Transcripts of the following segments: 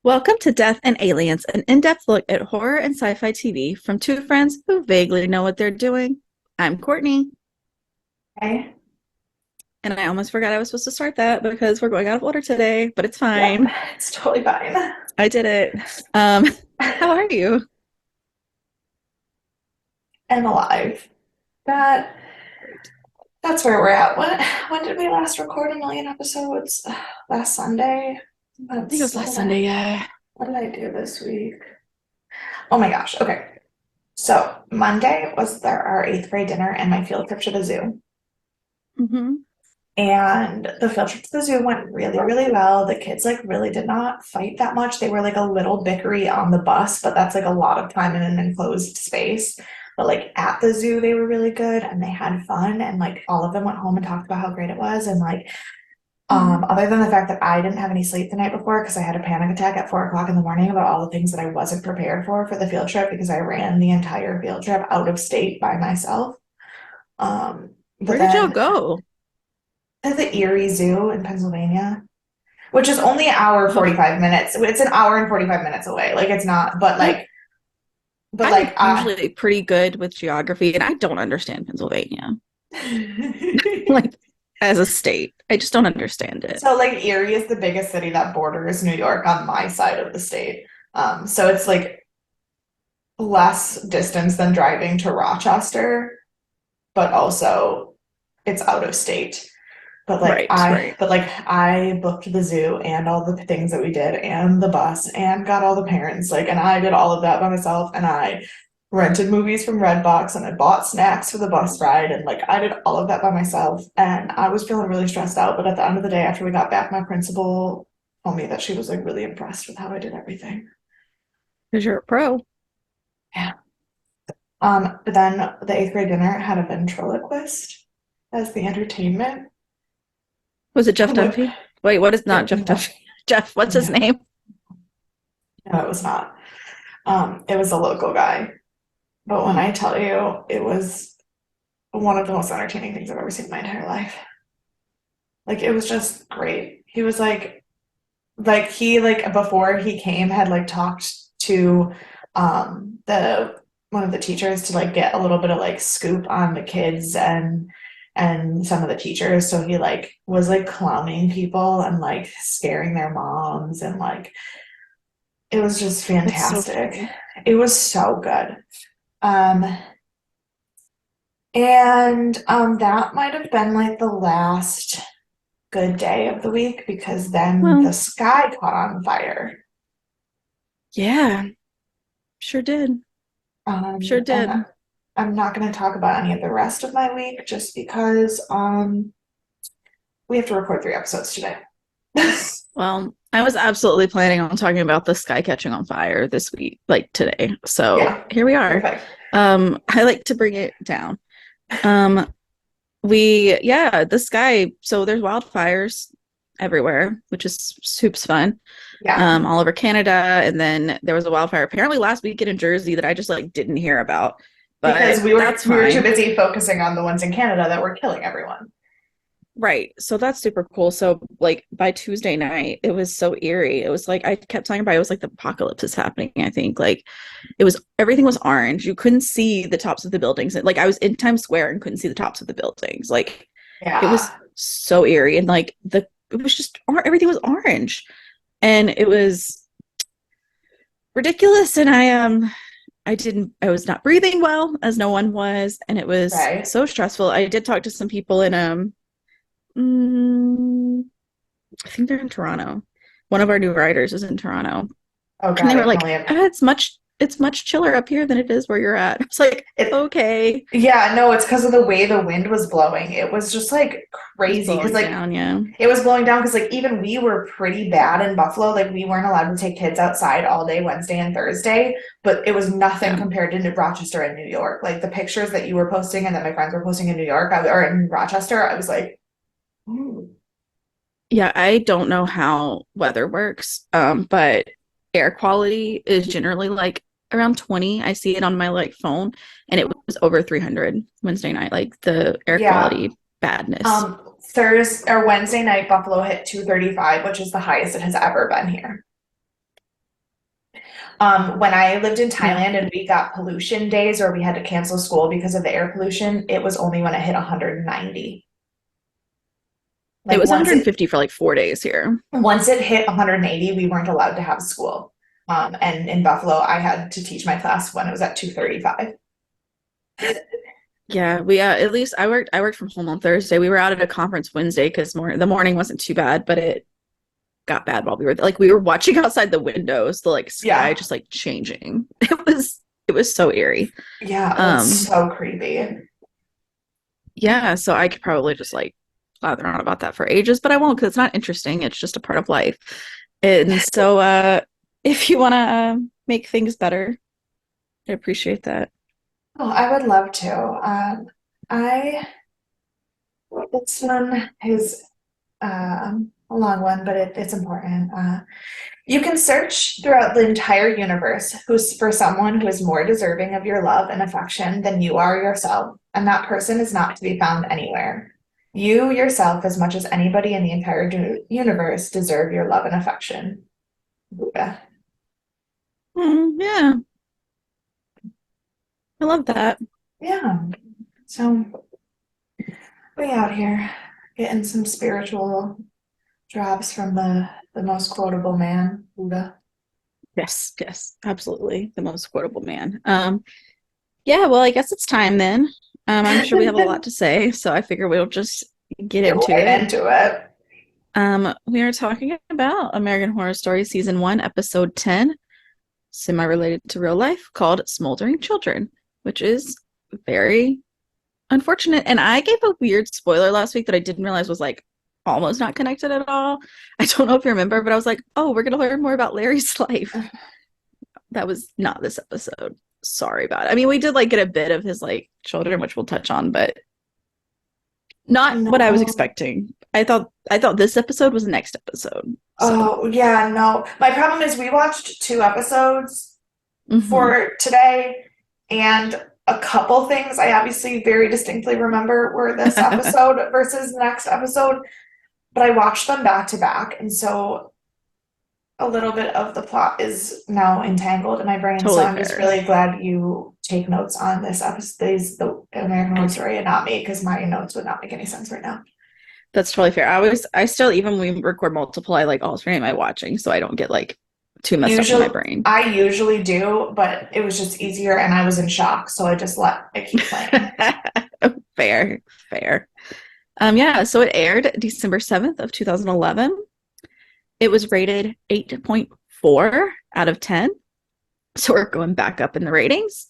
Welcome to Death and Aliens, an in-depth look at horror and sci-fi TV from two friends who vaguely know what they're doing. I'm Courtney, Okay. and I almost forgot I was supposed to start that because we're going out of order today, but it's Yep, fine. it's totally fine. I did it. Um, how are you? I'm alive. That Great. that's where we're at. When did we last record a million episodes? Last Sunday? I think it That's was last Sunday, yeah. what did I do this week? Oh my gosh. Okay. So Monday was our eighth grade dinner and my field trip to the zoo. Mm-hmm. And the field trip to the zoo went really, really well. The kids like really did not fight that much. They were like a little bickery on the bus, but that's like a lot of time in an enclosed space. But like at the zoo, they were really good and they had fun. And like all of them went home and talked about how great it was. And like, other than the fact that I didn't have any sleep the night before because I had a panic attack at 4 o'clock in the morning about all the things that I wasn't prepared for the field trip because I ran the entire field trip out of state by myself. But Where did y'all then go? to the Erie Zoo in Pennsylvania, which is only an hour Oh, 45 minutes. It's an hour and 45 minutes away. Like it's not, but I I'm I usually pretty good with geography, and I don't understand Pennsylvania, like as a state. I just don't understand it. so like Erie is the biggest city that borders New York on my side of the state. So it's like less distance than driving to Rochester, but also it's out of state. Right, right. But like I booked the zoo and all the things that we did and the bus and got all the parents like and I did all of that by myself and I rented movies from Redbox and I bought snacks for the bus ride and like I did all of that by myself and I was feeling really stressed out, but at the end of the day after we got back my principal told me that she was like really impressed with how I did everything. Because you're a pro. Yeah. But then the eighth grade dinner had a ventriloquist as the entertainment. Was it Jeff And what Dunphy? Wait, what is not it, Jeff no, Dunphy? Jeff, what's his no, name? no, it was not. It was a local guy. But when I tell you, it was one of the most entertaining things I've ever seen in my entire life. Like it was just great. He was like he like before he came had like talked to the one of the teachers to like get a little bit of like scoop on the kids and some of the teachers. So he like was like clowning people and like scaring their moms and like it was just That's so fantastic. funny. It was so good. Um, and that might have been like the last good day of the week because then Well, the sky caught on fire. yeah, sure did. Sure And did. I'm not going to talk about any of the rest of my week just because we have to record 3 episodes today. Well, I was absolutely planning on talking about the sky catching on fire this week, like today. So Yeah, here we are. perfect. I like to bring it down. Um, the sky, so there's wildfires everywhere, which is super fun. Yeah, All over Canada. And then there was a wildfire apparently last weekend in Jersey that I just like didn't hear about, because but that's we were too fine. busy focusing on the ones in Canada that were killing everyone. Right. So that's super cool. So like by Tuesday night, it was so eerie. It was like I kept talking about it was like the apocalypse is happening, I think. Like it was everything was orange. You couldn't see the tops of the buildings. Like I was in Times Square and couldn't see the tops of the buildings. Like it was Yeah. so eerie and like the it was just everything was orange. And it was ridiculous and I was not breathing well as no one was and it was Right. so stressful. I did talk to some people in mm, I think they're in Toronto. One of our new writers is in Toronto. Oh And God, they I were can like, only have it's much chiller up here than it is where you're at. I was like, it. okay. Yeah, no, it's because of the way the wind was blowing. It was just like It was crazy because blowing like down, yeah. it was blowing down because like even we were pretty bad in Buffalo. Like we weren't allowed to take kids outside all day Wednesday and Thursday, but it was nothing Yeah. compared to Rochester and New York. Like the pictures that you were posting and that my friends were posting in New York or in Rochester, I was like, ooh, Yeah, I don't know how weather works, but air quality is generally like around 20. I see it on my like phone, and it was over 300 Wednesday night, like the air yeah. quality badness. Thursday or Wednesday night, Buffalo hit 235, which is the highest it has ever been here. When I lived in Yeah. Thailand and we got pollution days or we had to cancel school because of the air pollution, it was only when it hit 190. It Like was 150 for like 4 days here. once it hit 180, we weren't allowed to have school. And in Buffalo, I had to teach my class when it was at 2:35. Yeah, we at least I worked from home on Thursday. We were out at a conference Wednesday because the morning wasn't too bad, but it got bad while we were like we were watching outside the windows, the like sky Yeah, just like changing. It was so eerie. yeah, it was Um, so creepy. yeah, so I could probably just like blather on about that for ages, but I won't because it's not interesting. It's just a part of life. And so if you want to make things better, I appreciate that. Oh, I would love to. I this one is a long one, but it's important. You can search throughout the entire universe who's for someone who is more deserving of your love and affection than you are yourself, and that person is not to be found anywhere. You yourself, as much as anybody in the entire universe, deserve your love and affection. Buddha. Yeah, I love that. Yeah. So we out here getting some spiritual drops from the most quotable man, Buddha. Yes, yes, absolutely. The most quotable man. Yeah, well, I guess it's time then. I'm sure we have a lot to say, so I figure we'll just get Get into right it. into it. We are talking about American Horror Story Season 1, Episode 10, semi-related to real life, called Smoldering Children, which is very unfortunate. And I gave a weird spoiler last week that I didn't realize was like almost not connected at all. I don't know if you remember, but I was like, oh, we're going to learn more about Larry's life. That was not this episode. Sorry about it. I mean, we did like get a bit of his like children, which we'll touch on, but not what I was No. expecting. I thought this episode was the next episode. So, Oh, yeah, no. My problem is we watched two episodes mhm. for today, and a couple things I obviously very distinctly remember were this episode versus the next episode, but I watched them back to back, and so a little bit of the plot is now entangled in my brain. So Totally I'm just fair. really glad you take notes on this episode, the American I Horror do. Story, and not me, because my notes would not make any sense right now. That's totally fair. I still, even when we record multiple, I like alternate my watching so I don't get like too messed up in my Usually, brain. I usually do, but it was just easier, and I was in shock, so I just let it keep playing. Fair, fair. Yeah, so it aired December 7th of 2011. It was rated 8.4 out of 10. So we're going back up in the ratings.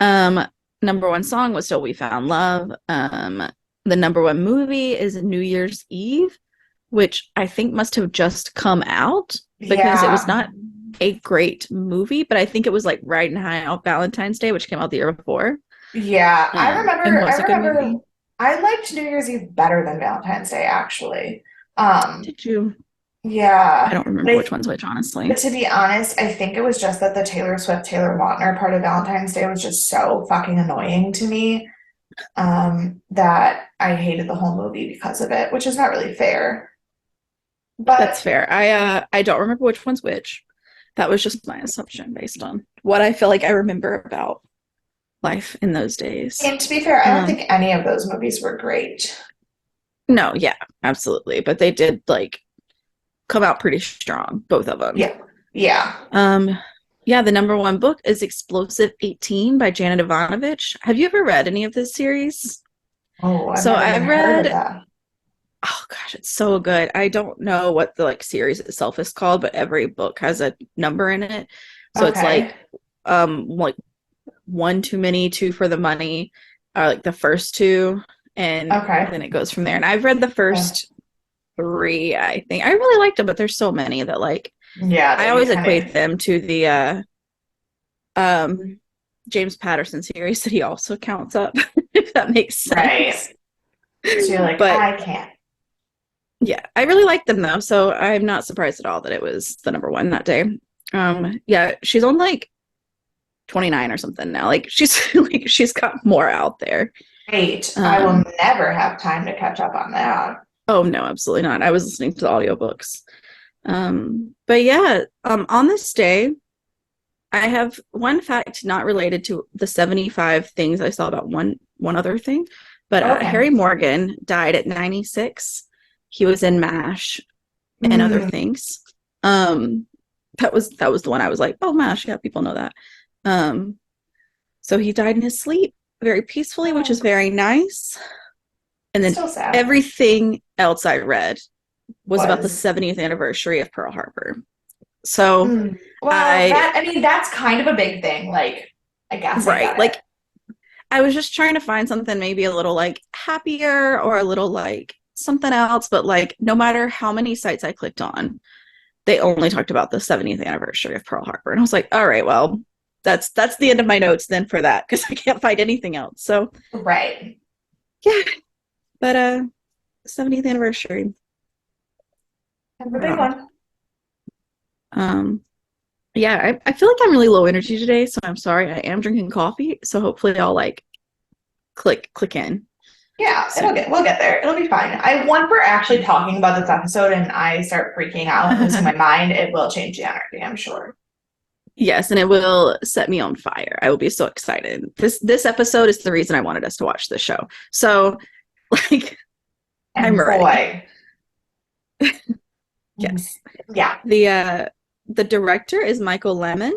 Um, Number one song was Still We Found Love. The number one movie is New Year's Eve, which I think must have just come out because it was Yeah, not a great movie, but I think it was like riding high on Valentine's Day, which came out the year before, yeah. and I was a good remember movie. I liked New Year's Eve better than Valentine's Day, actually. Um, Did you? I yeah, don't remember which but one's which, honestly. but to be honest, I think it was just that the Taylor Swift, Taylor Lautner part of Valentine's Day was just so fucking annoying to me, that I hated the whole movie because of it, which is not really fair. That's But fair. I don't remember which one's which. That was just my assumption based on what I feel like I remember about life in those days. and to be fair, I don't Um, think any of those movies were great. no, yeah, absolutely. But they did like come out pretty strong, both of them. Yeah, yeah. Um, yeah, the number one book is Explosive 18 by Janet Ivanovich. Have you ever read any of this series? Oh, I've So never even I've heard of read, that. oh gosh, it's so good. I don't know what the like series itself is called, but every book has a number in it. So it's Okay, like one too many, two for the money, are like the first two, and okay. then it goes from there. And I've read the Yeah, first three, I think. I really liked them, but there's so many that like yeah, I that you always kind equate of them to the um James Patterson series that he also counts up, if that makes right. sense. So you're like, But I can't. yeah, I really liked them though, so I'm not surprised at all that it was the number one that day. Yeah, she's on like 29 or something now. Like she's like she's got more out there. Wait, I will Um, never have time to catch up on that. oh no, absolutely not. I was listening to the audiobooks. But yeah, on this day, I have one fact not related to the 75 things I saw about one other thing, but Okay. Harry Morgan died at 96. He was in MASH and other Mm. things. Um, that was the one I was like, oh, MASH, yeah, people know that. Um, so he died in his sleep very peacefully, which is Oh, very nice. And then still sad. everything else I read was about the Was 70th anniversary of Pearl Harbor. So well, I, that I mean, that's kind of a big thing. Like, I guess I right, get it. like I was just trying to find something maybe a little like happier or a little like something else, but like no matter how many sites I clicked on, they only talked about the 70th anniversary of Pearl Harbor. And I was like, all right, well, that's the end of my notes then for that because I can't find anything else. So Right. yeah, but 70th anniversary. That's a Right big on. one. Um yeah, I feel like I'm really low energy today, so I'm sorry. I am drinking coffee, so hopefully I'll like click in Yeah, soon. we'll get there. It'll be fine. Once we're actually talking about this episode and I start freaking out and losing my mind, it will change the energy, I'm sure. Yes, and it will set me on fire. I will be so excited. This episode is the reason I wanted us to watch this show. So, like, I'm And ready. boy, Yes. yeah, The director is Michael Lehman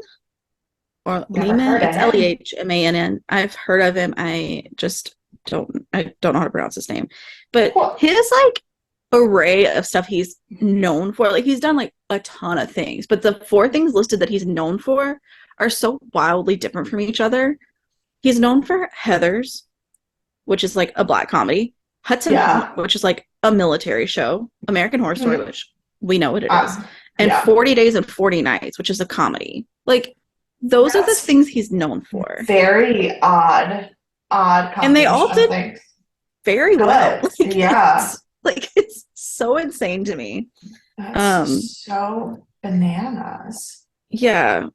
or never Lehman. heard of It's him. Lehmann. I've heard of him. I don't know how to pronounce his name. But Cool. his like array of stuff he's known for, like he's done like a ton of things, but the four things listed that he's known for are so wildly different from each other. He's known for Heathers, which is like a black comedy, Hudson Hawk, Yeah. which is like a military show, American Horror Story, Mm, which we know what it is, and yeah. 40 Days and 40 Nights, which is a comedy. Like, those are the That's things he's known for. very odd And they combination all of did things. very well. Good. Yeah. Like it's so insane to me. Um, That's so bananas. yeah,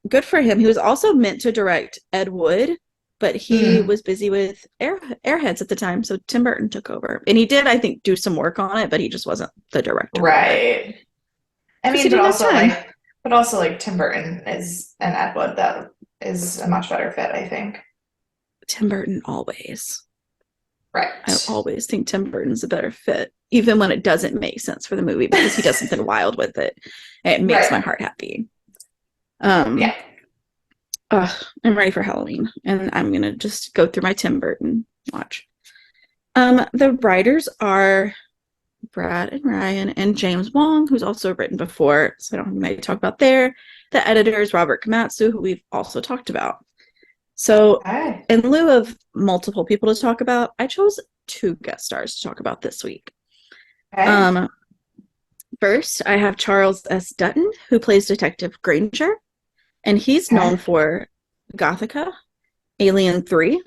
good for him. He was also meant to direct Ed Wood, but he Mm, was busy with Airheads at the time, so Tim Burton took over. And he did, I think, do some work on it, but he just wasn't the director of it right. I because he mean, didn't have time. but also like Tim Burton is an Ed Wood that is a much better fit, I think. Tim Burton always. I Right. always think Tim Burton's a better fit, even when it doesn't make sense for the movie because he does something wild with it. And it makes my Right. heart happy. Yeah. Um, I'm ready for Halloween, and I'm gonna just go through my Tim Burton watch. The writers are Brad and Ryan and James Wong, who's also written before, so I don't have anybody to talk about there. The editor is Robert Komatsu, who we've also talked about. So, Okay. in lieu of multiple people to talk about, I chose two guest stars to talk about this week. Okay. Um, First, I have Charles S. Dutton, who plays Detective Granger, and he's known Okay. for Gothica, Alien 3,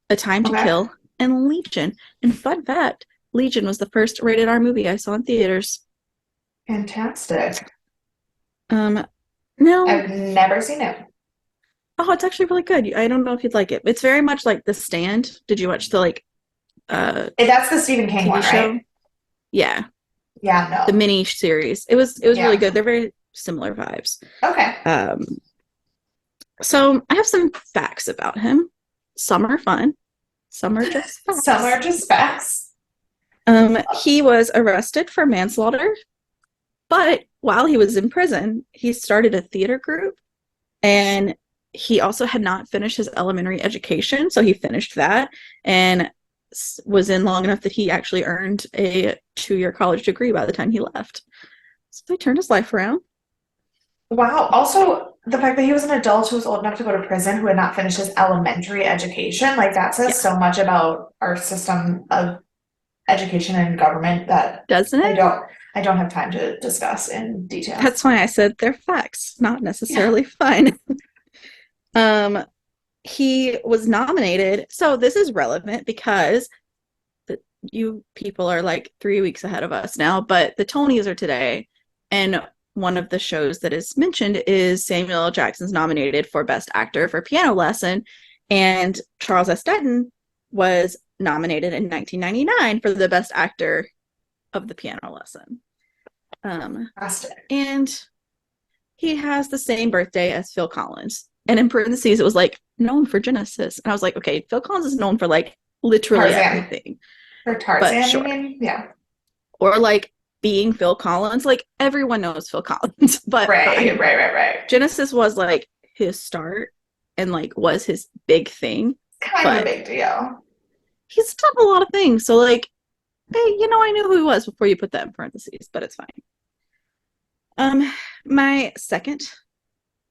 A Time to Okay. Kill, and Legion. And fun fact, Legion was the first rated R movie I saw in theaters. Fantastic. Um, now, I've never seen it. oh, it's actually really good. I don't know if you'd like it. It's very much like The Stand. Did you watch the like That's the Stephen King TV one, show? right? Yeah, Yeah, the no. mini series. It was really Yeah. good. They're very similar vibes. Okay. Um, so I have some facts about him. Some are fun, some are just Some facts. are just facts. He was arrested for manslaughter, but while he was in prison, he started a theater group and he also had not finished his elementary education. So he finished that and was in long enough that he actually earned a 2-year college degree by the time he left. So he turned his life around. Wow. Also, the fact that he was an adult who was old enough to go to prison who had not finished his elementary education, like that says Yeah, so much about our system of education and government that doesn't I it? don't I don't have time to discuss in detail. That's why I said they're facts, not Yeah. necessarily fun. um, he was nominated. So this is relevant because you people are like 3 weeks ahead of us now, but the Tonys are today. And one of the shows that is mentioned is Samuel L. Jackson's nominated for Best Actor for Piano Lesson. And Charles S. Dutton was nominated in 1999 for the Best Actor of the Piano Lesson. Fantastic. And he has the same birthday as Phil Collins. And in parentheses, it was like known for Genesis. And I was like, okay, Phil Collins is known for like literally Tarzan. everything, For but Tarzan, you sure. mean? Yeah. Or like being Phil Collins, like everyone knows Phil Collins, but Right, fine. right, right, right. Genesis was like his start and like was his big thing, Kind of a but big deal. he's done a lot of things. So like, hey, I knew who he was before you put that in parentheses, but it's fine. My second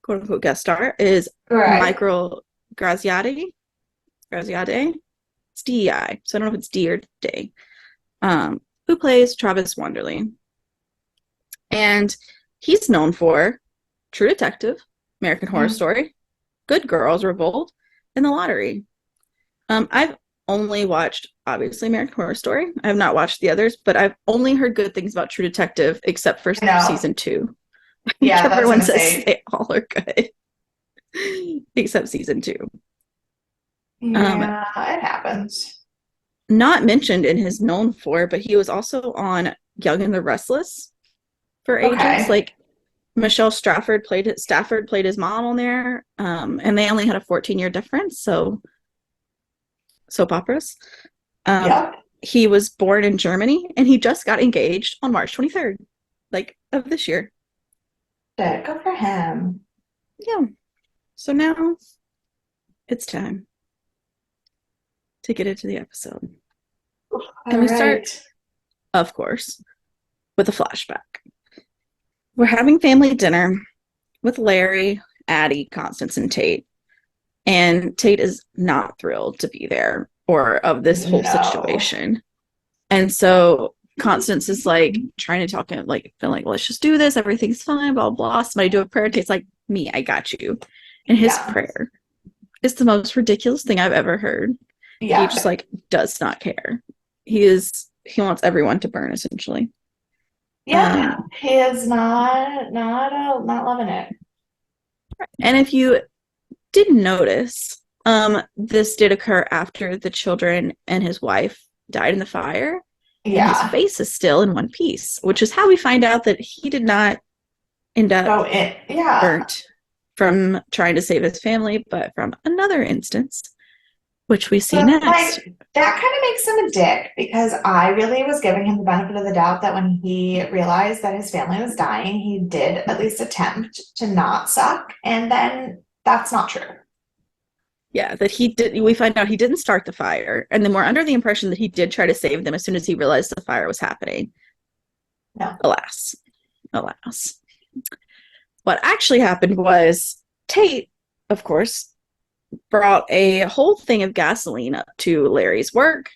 quote unquote guest star is Right. Michael Graziati. Graziade. It's DEI, so I don't know if it's D or Day. Who plays Travis Wanderley. And he's known for True Detective, American Horror Mm. Story, Good Girls, Revolt, and The Lottery. I've only watched, obviously, American Horror Story. I have not watched the others, but I've only heard good things about True Detective, except for I know. season 2. Yeah, that's Everyone gonna says say. they all are good, except season 2. Um, Yeah, it happens. Not mentioned in his known for, but he was also on Young and the Restless for ages. Okay. Like Michelle Stafford played his mom on there, and they only had a 14-year difference. So soap operas. Um, Yep. he was born in Germany, and he just got engaged on March 23rd, like of this year. Good for him. Yeah. So now it's time to get into the episode, All and we start, right. of course, with a flashback. We're having family dinner with Larry, Addie, Constance, and Tate. And Tate is not thrilled to be there or of this whole No. situation. And so Constance is like trying to talk him, like, feeling like, let's just do this. Everything's fine, blah, blah. Somebody do a prayer. Tate's like, me, I got you. And his Yeah. prayer is the most ridiculous thing I've ever heard. He just Yeah. like does not care. He wants everyone to burn essentially. Yeah. Um, He is not loving it. and if you didn't notice, this did occur after the children and his wife died in the fire, and his Yeah. face is still in one piece, which is how we find out that he did not end up Go in. Yeah. burnt from trying to save his family, but from another instance, which we see But next. like that kind of makes him a dick because I really was giving him the benefit of the doubt that when he realized that his family was dying, he did at least attempt to not suck. And then that's not true. Yeah, that he did. We find out he didn't start the fire, and then we're under the impression that he did try to save them as soon as he realized the fire was happening. No. Alas, alas. What actually happened was Tate, of course, brought a whole thing of gasoline up to Larry's work.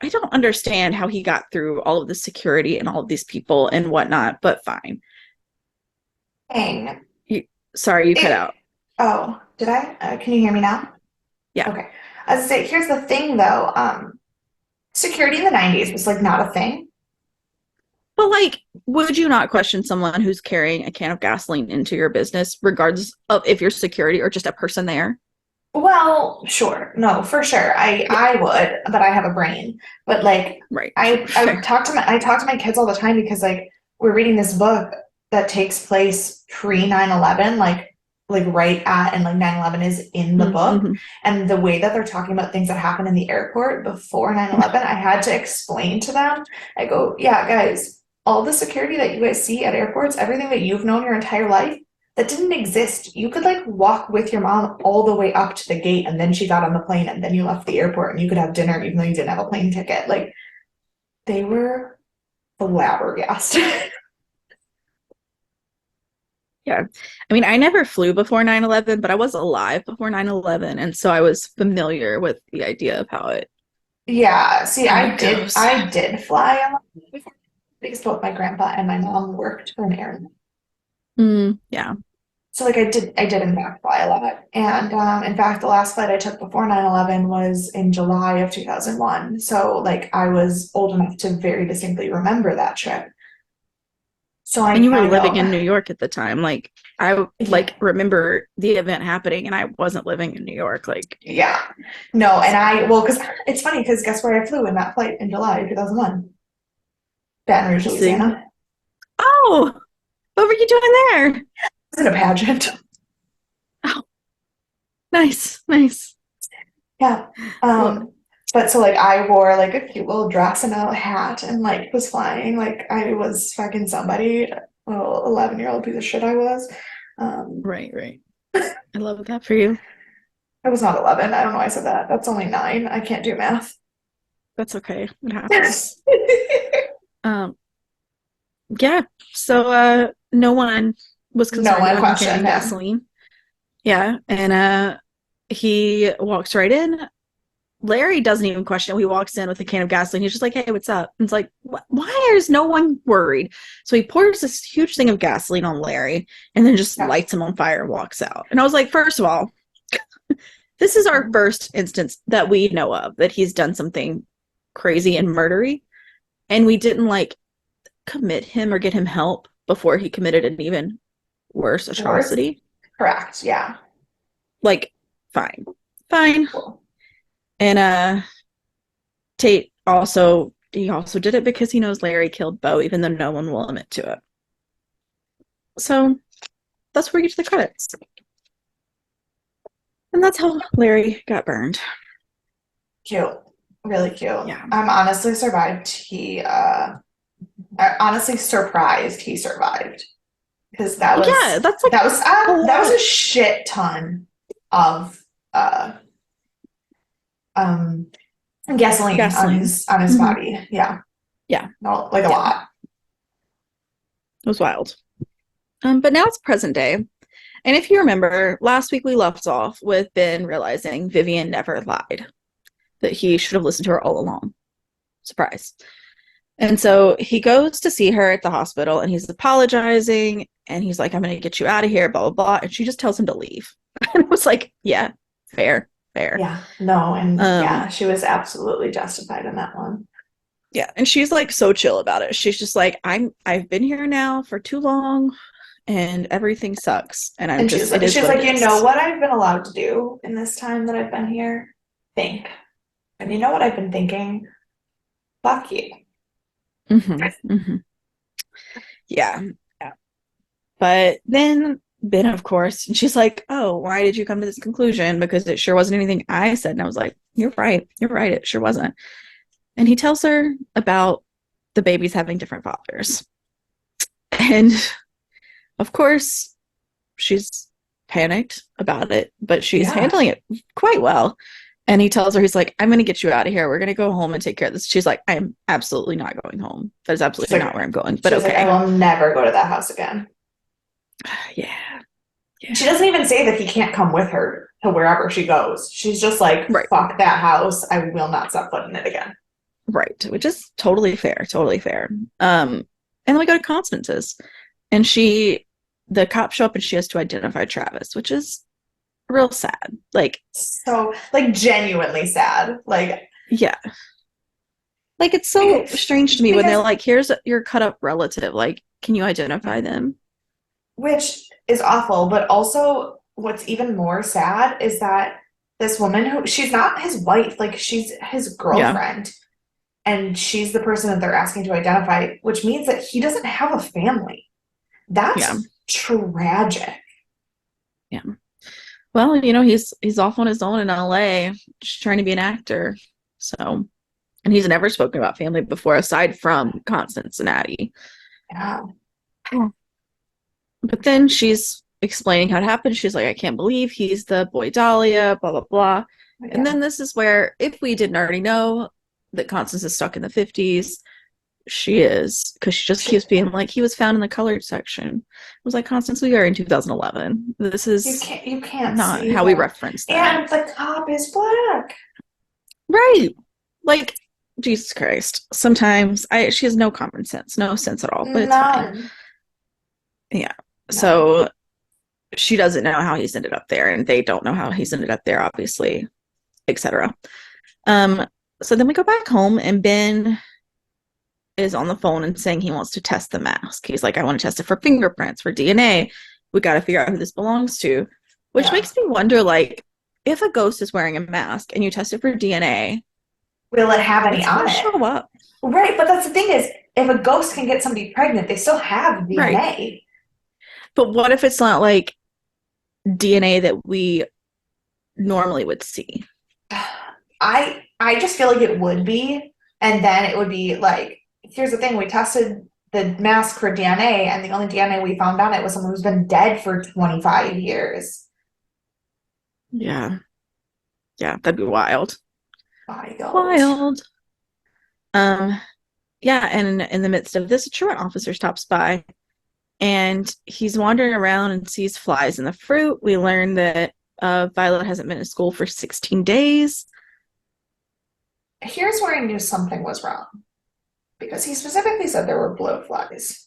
I don't understand how he got through all of the security and all of these people and whatnot, but fine. Dang. Sorry, you cut It, out. oh, did I? Can you hear me now? Yeah. Okay. As I say, here's the thing though. Security in the 90s was like not a thing. But like, would you not question someone who's carrying a can of gasoline into your business, regardless of if you're security or just a person there? Well, sure. No, for sure. I Yeah, I would, but I have a brain. But like right. I Fair. talk to my kids all the time because like we're reading this book that takes place pre 9/11, like right at and like 9/11 is in the book. Mm-hmm. And the way that they're talking about things that happened in the airport before 9/11, I had to explain to them. I go, yeah, guys, all the security that you guys see at airports, everything that you've known your entire life, that didn't exist. You could like walk with your mom all the way up to the gate and then she got on the plane and then you left the airport and you could have dinner even though you didn't have a plane ticket. Like they were flabbergasted. Yeah. I mean, I never flew before 9/11, but I was alive before 9/11, and so I was familiar with the idea of Yeah, see, how it goes. I did fly a lot before because both my grandpa and my mom worked for an airline. Yeah. So like I did in fact fly a lot. And in fact the last flight I took before 9/11 was in July of 2001. So like I was old enough to very distinctly remember that trip. So And you were I living know. in New York at the time. Like I Yeah. like remember the event happening and I wasn't living in New York. Like, Yeah. No, and so well, because it's funny because guess where I flew in that flight in July of 2001? Baton Rouge, let's see. Louisiana. Oh, what were you doing there? It's in a pageant. Nice, nice. Yeah. Well, But so like I wore like a cute little dress and a hat and like was flying like I was fucking somebody, little 11-year-old piece of shit I was. Um, right, right. I love that for you. I was not 11. I don't know why I said that. That's only 9. I can't do math. That's okay. It happens. Um, yeah. So no one was No concerned one about him carrying questioned him. gasoline. Yeah. And he walks right in. Larry doesn't even question it. He walks in with a can of gasoline. He's just like, "Hey, what's up?" And it's like, why is no one worried? So he pours this huge thing of gasoline on Larry and then just Yeah. lights him on fire and walks out. And I was like, first of all, this is our first instance that we know of that he's done something crazy and murdery. And we didn't like commit him or get him help before he committed an even worse Worse? atrocity. Correct. Yeah. Like, fine. Fine. Cool. And Tate also he also did it because he knows Larry killed Bo, even though no one will admit to it. So that's where we get to the credits. And that's how Larry got burned. Cute. Really cute. Yeah. I'm honestly survived. Honestly surprised he survived because Yeah, that's like a that was lot. a shit ton of uh um gasoline Gasoline. on his Mm-hmm. body. Yeah, Yeah. no, like a Yeah. lot. It was wild. But now it's present day. And if you remember, last week we left off with Ben realizing Vivian never lied, that he should have listened to her all along. Surprise. And so he goes to see her at the hospital and he's apologizing and he's like, I'm going to get you out of here, blah, blah, blah. And she just tells him to leave. And it was like, yeah, fair, fair. Yeah, no, and Um, yeah, she was absolutely justified in that one. yeah. And she's like so chill about it. She's just like, I've been here now for too long and everything sucks. And And it is she's what like, it you know is. what I've been allowed to do in this time that I've been here? Think. And you know what I've been thinking? Fuck you. Mm-hmm, mm-hmm. Yeah. Yeah. But then Ben, of course, and she's like, oh, why did you come to this conclusion? Because it sure wasn't anything I said. And I was like, you're right. You're right. It sure wasn't. And he tells her about the babies having different fathers. And of course, she's panicked about it, but she's Yeah. handling it quite well. And he tells her, he's like, I'm going to get you out of here. We're going to go home and take care of this. She's like, I'm absolutely not going home. That is She's absolutely like, not where I'm going, she but was like, I okay. will never go to that house again. Yeah. Yeah. She doesn't even say that he can't come with her to wherever she goes. She's just like, Right. fuck that house. I will not step foot in it again. Right. Which is totally fair. Totally fair. And then we go to Constance's and the cops show up and she has to identify Travis, which is real sad. Like, So, like, genuinely sad. Like, yeah. Like, it's so strange to me when they're because, like, here's your cut up relative. Like, can you identify them? which is awful, but also what's even more sad is that this woman who, she's not his wife, like, she's his Yeah. girlfriend. And she's the person that they're asking to identify, which means that he doesn't have a family. Yeah. That's tragic. Yeah. Well, he's off on his own in LA, just trying to be an actor. So, and he's never spoken about family before, aside from Constance and Addie. Yeah. But then she's explaining how it happened. She's like, I can't believe he's the boy Dahlia, blah, blah, blah. Yeah. And then this is where, if we didn't already know that Constance is stuck in the 50s, she is, because she just keeps being like, he was found in the colored section. I was like, Constance, we are in 2011. This is you can't not see how we that. reference that. And the cop is black. Right. Like, Jesus Christ. Sometimes she has no common sense, no sense at all, but it's fine. None. Yeah. None. So she doesn't know how he's ended up there, and they don't know how he's ended up there, obviously, etc. So then we go back home, and Ben is on the phone and saying he wants to test the mask. He's like, I want to test it for fingerprints, for DNA. We got to figure out who this belongs to, which Yeah. makes me wonder, like, if a ghost is wearing a mask and you test it for DNA, Will it have any it's on gonna it? show up. Right, but that's the thing is, if a ghost can get somebody pregnant, they still have DNA. Right. But what if it's not like DNA that we normally would see. I just feel like it would be, and then it would be like, here's the thing, we tested the mask for DNA, and the only DNA we found on it was someone who's been dead for 25 years. Yeah. Yeah, that'd be wild. Wild. Wild. Um, yeah, and in the midst of this, a truant officer stops by and he's wandering around and sees flies in the fruit. We learn that Violet hasn't been in school for 16 days. Here's where I knew something was wrong, because he specifically said there were blowflies.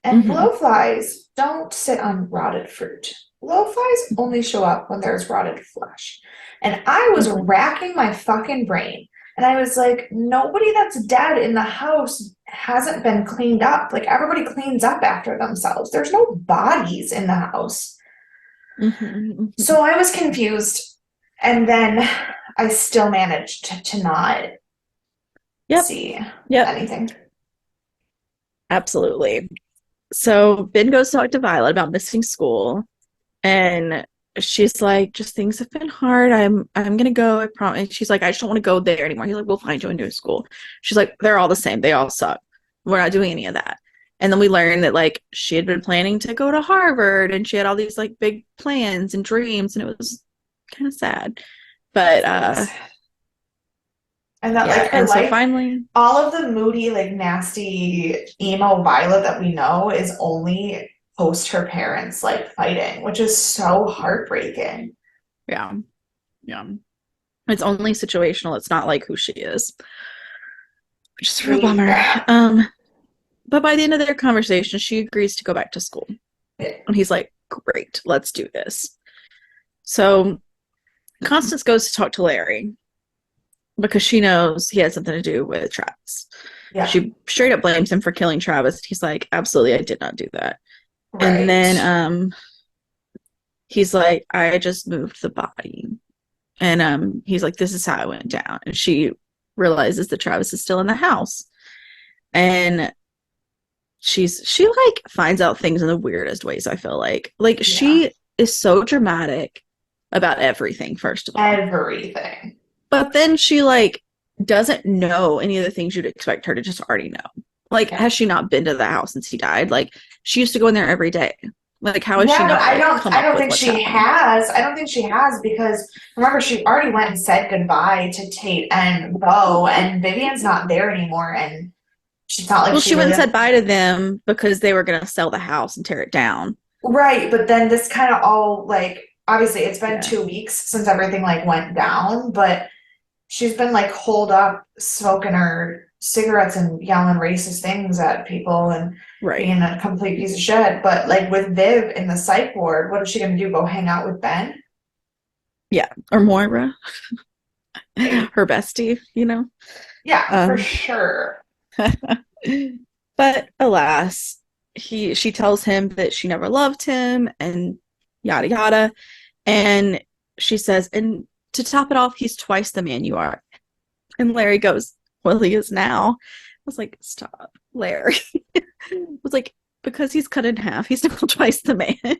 And Mm-hmm. blowflies don't sit on rotted fruit. Blowflies only show up when there's rotted flesh. And I was Mm-hmm. racking my fucking brain. And I was like, nobody that's dead in the house hasn't been cleaned up. Like, everybody cleans up after themselves. There's no bodies in the house. Mm-hmm. Mm-hmm. So I was confused. And then I still managed to not Yep. see Yep. anything. Absolutely. So Ben goes to talk to Violet about missing school, and she's like, just things have been hard. I'm gonna go, I promise. She's like, I just don't want to go there anymore. He's like, we'll find you a new school. She's like, they're all the same. They all suck. We're not doing any of that. And then we learn that like she had been planning to go to Harvard and she had all these like big plans and dreams, and it was kind of sad. But And that, like, yeah, her and so life, finally, all of the moody, like, nasty emo Violet that we know is only post her parents, like, fighting, which is so heartbreaking. yeah, yeah. It's only situational. It's not like who she is, which is a real bummer. Yeah. But by the end of their conversation, she agrees to go back to school. And he's like, great, let's do this. So Constance goes to talk to Larry because she knows he had something to do with Travis. Yeah. She straight up blames him for killing Travis. He's like, absolutely, I did not do that. And Right. then he's like, I just moved the body. And he's like, this is how it went down. And she realizes that Travis is still in the house. And she like finds out things in the weirdest ways, I feel like Yeah. she is so dramatic about everything, first of all, Everything. but then she like doesn't know any of the things you'd expect her to just already know. Like, Yeah. has she not been to the house since he died? Like, she used to go in there every day. Like, how has she Yeah, but not like come I up don't with think what's she happening? has. I don't think she has, because remember, she already went and said goodbye to Tate and Bo, and Vivian's not there anymore, and she's not like Well, she she went really. and said bye to them because they were going to sell the house and tear it down. Right, but then this kind of all, like, obviously it's been Yeah. 2 weeks since everything like went down, but she's been like holed up smoking her cigarettes and yelling racist things at people and Right. being a complete piece of shit. But like with Viv in the psych ward, what is she gonna do? Go hang out with Ben? Yeah. Or Moira, Like, her bestie, you know? yeah, for Um, sure. but alas, she tells him that she never loved him and yada yada. And she says, and to top it off, he's twice the man you are. And Larry goes, well, he is now. I was like, stop, Larry. I was like, because he's cut in half, he's still twice the man. I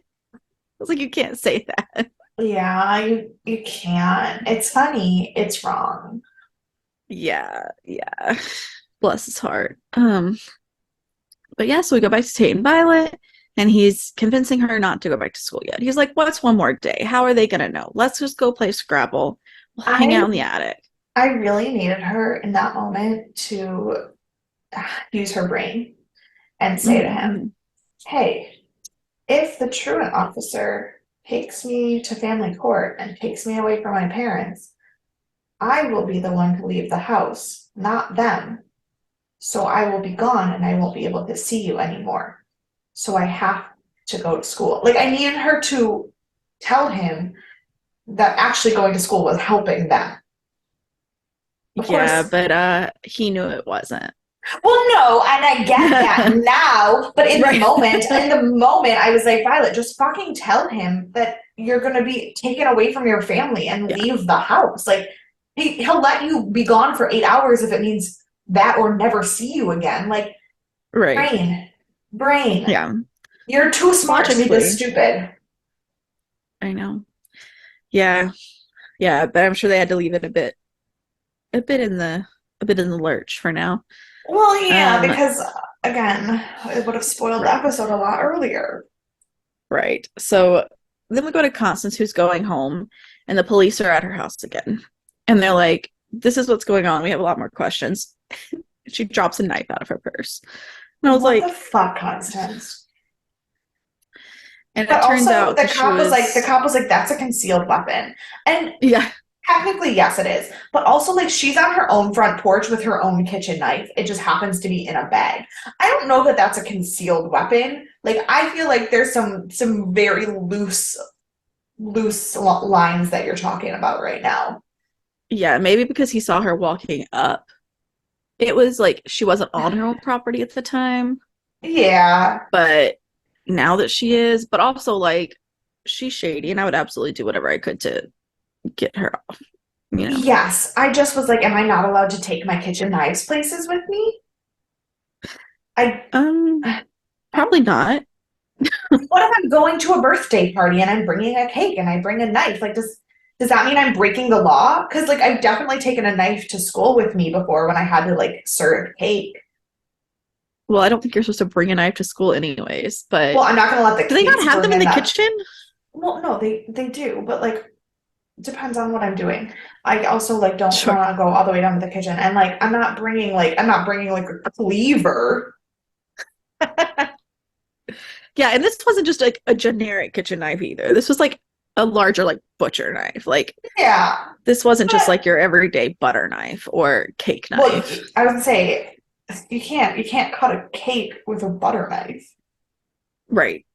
was like, you can't say that. Yeah, you can't. It's funny. It's wrong. Yeah, yeah. Bless his heart. But yeah, so we go back to Tate and Violet, and he's convincing her not to go back to school yet. He's like, what's one more day? How are they gonna know? Let's just go play Scrabble. We'll hang I out in the attic. I really needed her in that moment to use her brain and say to Mm-hmm. him, hey, if the truant officer takes me to family court and takes me away from my parents, I will be the one to leave the house, not them. So I will be gone and I won't be able to see you anymore. So I have to go to school. Like, I needed her to tell him that actually going to school was helping them. Of Yeah, course. but he knew it wasn't. Well, no, and I get that now, but Right. in the moment, I was like, Violet, just fucking tell him that you're gonna be taken away from your family and Yeah. leave the house. Like, he'll let you be gone for 8 hours if it means that, or never see you again. Like, Right. brain. Yeah. You're too smart to be this Logically, stupid. I know. Yeah. Yeah, but I'm sure they had to leave it a bit in the a bit in the lurch for now. Well, yeah, Um, because again, it would have spoiled the right, episode a lot earlier. right. So then we go to Constance, who's going home, and the police are at her house again. And they're like, this is what's going on. We have a lot more questions. She drops a knife out of her purse. And I was What the like, fuck, Constance? and But it turns also, out because she the was, cop was like, that's a concealed weapon. And yeah, technically, yes, it is. But also, like, she's on her own front porch with her own kitchen knife. It just happens to be in a bag. I don't know that that's a concealed weapon. Like, I feel like there's some very loose lines that you're talking about right now. yeah, maybe because he saw her walking up. It was like she wasn't on her own property at the time, Yeah. but now that she is, but also like she's shady and I would absolutely do whatever I could to get her off, you know. Yes. I just was like, am I not allowed to take my kitchen knives places with me? I Um, Probably not. What if I'm going to a birthday party and I'm bringing a cake and I bring a knife? Like, does that mean I'm breaking the law? Because like I've definitely taken a knife to school with me before when I had to like serve cake. Well, I don't think you're supposed to bring a knife to school anyways, Well, but I'm not gonna let the do they not kids have bring them in in the that. kitchen? Well, no, they do, but like depends on what I'm doing. I also like don't Sure. want to go all the way down to the kitchen and like I'm not bringing like a cleaver. Yeah, and this wasn't just like a generic kitchen knife either. This was like a larger like butcher knife. Like Yeah, this wasn't just but like your everyday butter knife or cake well, knife. I would say you can't cut a cake with a butter knife. Right.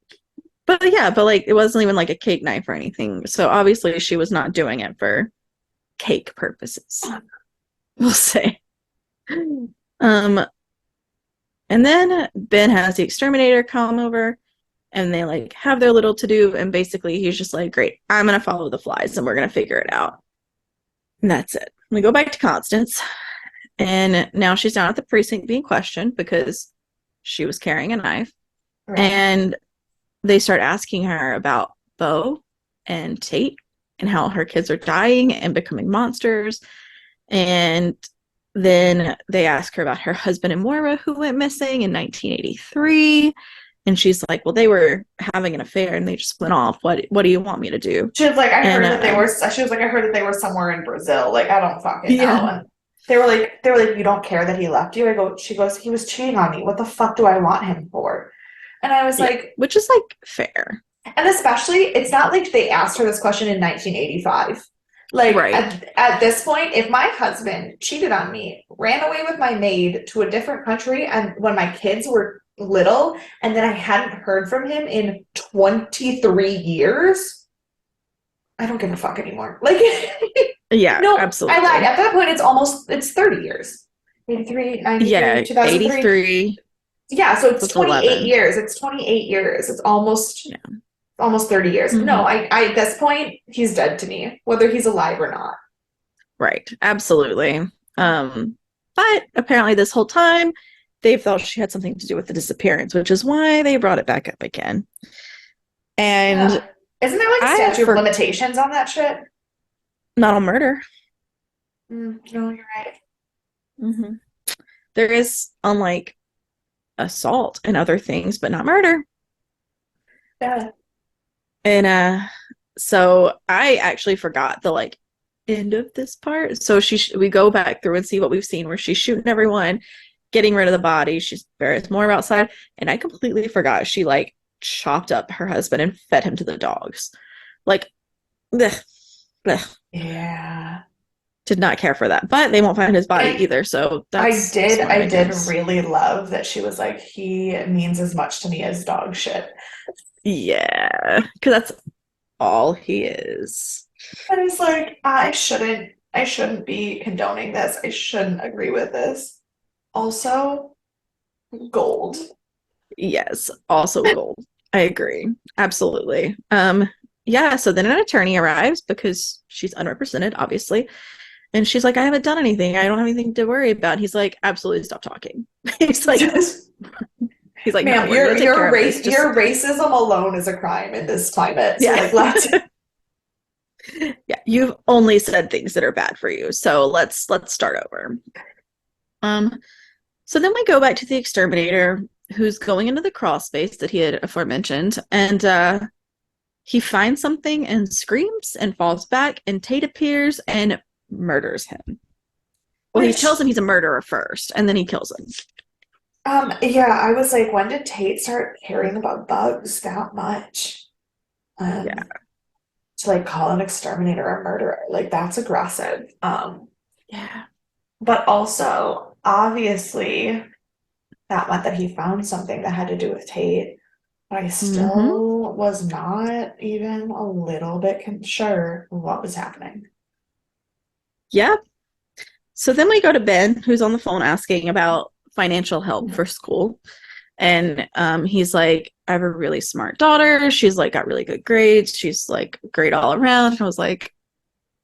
But yeah, but like it wasn't even like a cake knife or anything. So obviously she was not doing it for cake purposes. We'll say. Um, and then Ben has the exterminator come over and they like have their little to do. And basically he's just like, great, I'm gonna follow the flies and we're gonna figure it out. And that's it. We go back to Constance, and now she's down at the precinct being questioned because she was carrying a knife. Right. And they start asking her about Bo and Tate and how her kids are dying and becoming monsters. And then they ask her about her husband and Moira, who went missing in 1983. And she's like, well, they were having an affair and they just went off. What do you want me to do? She was like, And she was like, I heard that they were somewhere in Brazil. Like, I don't fucking know. yeah, And they were like, you don't care that he left you? She goes, he was cheating on me. What the fuck do I want him for? And I was yeah, like, which is like fair. and especially, it's not like they asked her this question in 1985. Like, Right. at this point, if my husband cheated on me, ran away with my maid to a different country, and when my kids were little, and then I hadn't heard from him in 23 years, I don't give a fuck anymore. Like, Yeah, no, I lied. absolutely. At that point, it's 30 years. 83, 93, Yeah, 2003. 83 Yeah, so it's plus 28 11. years. It's 28 years. It's Yeah. almost 30 years. No, Mm-hmm. I at this point, he's dead to me, whether he's alive or not. Right. Absolutely. But apparently this whole time they thought she had something to do with the disappearance, which is why they brought it back up again. And Yeah. Isn't there like a I statute of for limitations on that shit? not on murder. No, you're right. Mm-hmm. There is on like assault and other things, but not murder. Yeah. And so I actually forgot the like end of this part. So we go back through and see what we've seen where she's shooting everyone, getting rid of the body. She's there's more outside, and I completely forgot she like chopped up her husband and fed him to the dogs. Like, bleh, bleh. Yeah. Did not care for that, but they won't find his body And either. So that's smart, I I did guess. really love that she was like, he means as much to me as dog shit. Yeah, because that's all he is. And it's like, I shouldn't be condoning this. I shouldn't agree with this. Also, gold. Yes, also gold. I agree. Absolutely. Yeah, so then an attorney arrives because she's unrepresented, obviously. And she's like, I haven't done anything. I don't have anything to worry about. He's like, absolutely stop talking. he's like, he's like, no, Ma'am, we're gonna take care of this. Just your racism alone is a crime in this climate. So yeah. like let's Yeah, you've only said things that are bad for you. So let's start over. Um, so then we go back to the exterminator who's going into the crawl space that he had aforementioned, and he finds something and screams and falls back, and Tate appears and murders him. Well, he tells Which, him he's a murderer first, and then he kills him. yeah, I was like, when did Tate start caring about bugs that much? Yeah. Um, to like call an exterminator a murderer, like that's aggressive. Yeah. But also, obviously, that meant that he found something that had to do with Tate. But I Mm-hmm. still was not even a little bit sure what was happening. Yep. So then we go to Ben, who's on the phone asking about financial help for school. And he's like, I have a really smart daughter. She's like got really good grades. She's like great all around. And I was like,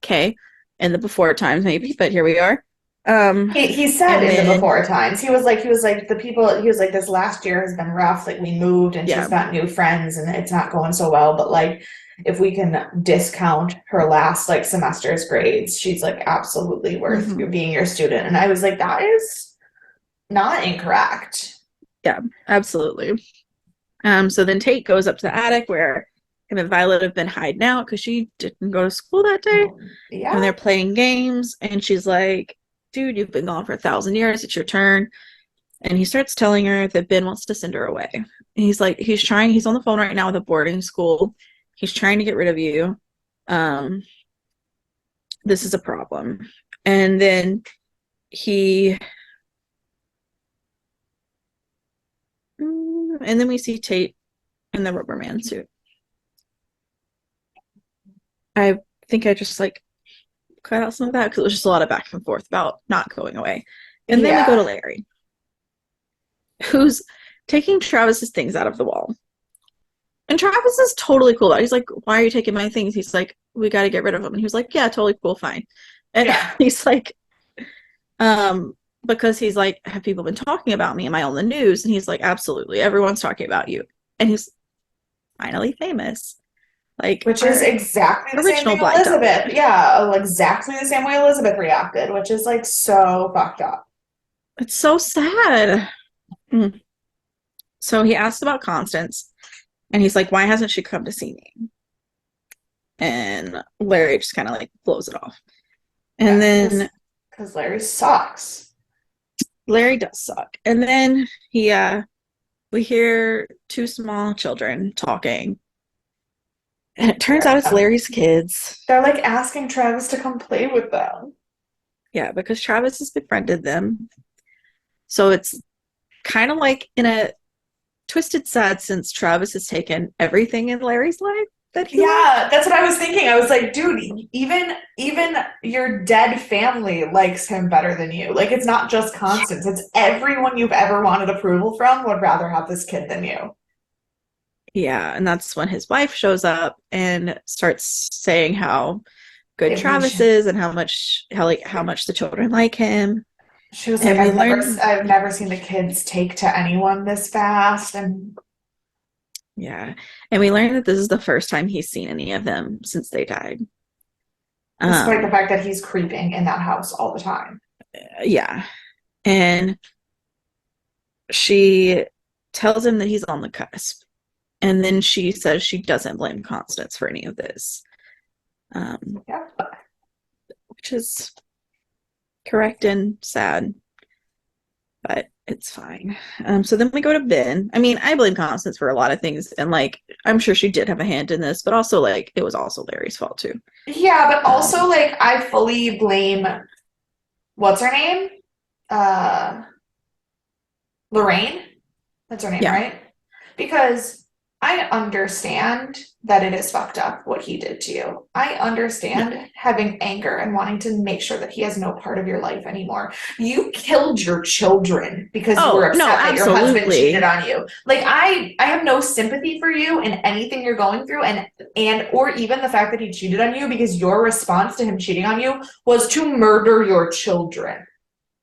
okay. In the before times, maybe, but here we are. Um, He said and in the then before times, he was like, the people, he was like, this last year has been rough. Like, we moved and she's yeah. got new friends and it's not going so well. But like, if we can discount her last like semester's grades, she's like absolutely worth Mm-hmm. being your student. And I was like, that is not incorrect. Yeah, absolutely. So then Tate goes up to the attic where him and Violet have been hiding out because she didn't go to school that day. And Yeah, they're playing games, and she's like, dude, you've been gone for 1,000 years. It's your turn. And he starts telling her that Ben wants to send her away. And he's like, he's on the phone right now with a boarding school. He's trying to get rid of you. Um, this is a problem. And then he, and then we see Tate in the rubber man suit. I think I just like cut out some of that because it was just a lot of back and forth about not going away. And then we go to yeah, Larry, who's taking Travis's things out of the wall. And Travis is totally cool about it. He's like, why are you taking my things? He's like, we got to get rid of them. And he was like, yeah, totally cool, fine. And yeah. he's like, um, because he's like, have people been talking about me? Am I on the news? And he's like, absolutely. Everyone's talking about you. And he's finally famous. Like Which is our exactly the same original thing Black Dahlia. Elizabeth, yeah, exactly the same way Elizabeth reacted, which is like so fucked up. It's so sad. Mm. So he asked about Constance, and he's like, why hasn't she come to see me? And Larry just kind of like blows it off. And Yeah, then because Larry sucks. Larry does suck. And then we hear two small children talking. And it turns out it's They're, Larry's kids. they're like asking Travis to come play with them. Yeah, because Travis has befriended them. So it's kind of like in a twisted sad since Travis has taken everything in Larry's life that he loved. Yeah, that's what I was thinking. I was like, dude, even your dead family likes him better than you. Like it's not just Constance, it's everyone you've ever wanted approval from would rather have this kid than you. Yeah, and that's when his wife shows up and starts saying how good It, Travis is and how much the children like him. she was like, And we learn I've never seen the kids take to anyone this fast, and yeah. And we learn that this is the first time he's seen any of them since they died. despite the Um fact that he's creeping in that house all the time. yeah. And she tells him that he's on the cusp. And then she says she doesn't blame Constance for any of this. Yeah. Which is correct and sad, but it's fine. So then we go to Ben. I mean, I blame Constance for a lot of things, and like I'm sure she did have a hand in this, but also like it was also Larry's fault too. Yeah, but also Um, like I fully blame what's her name? Uh Lorraine? That's her name, yeah. right? Because I understand that it is fucked up what he did to you. I Yeah. understand having anger and wanting to make sure that he has no part of your life anymore. You killed your children because you were Oh no, upset that your husband cheated absolutely. on you. Like I have no sympathy for you in anything you're going through and or even the fact that he cheated on you because your response to him cheating on you was to murder your children.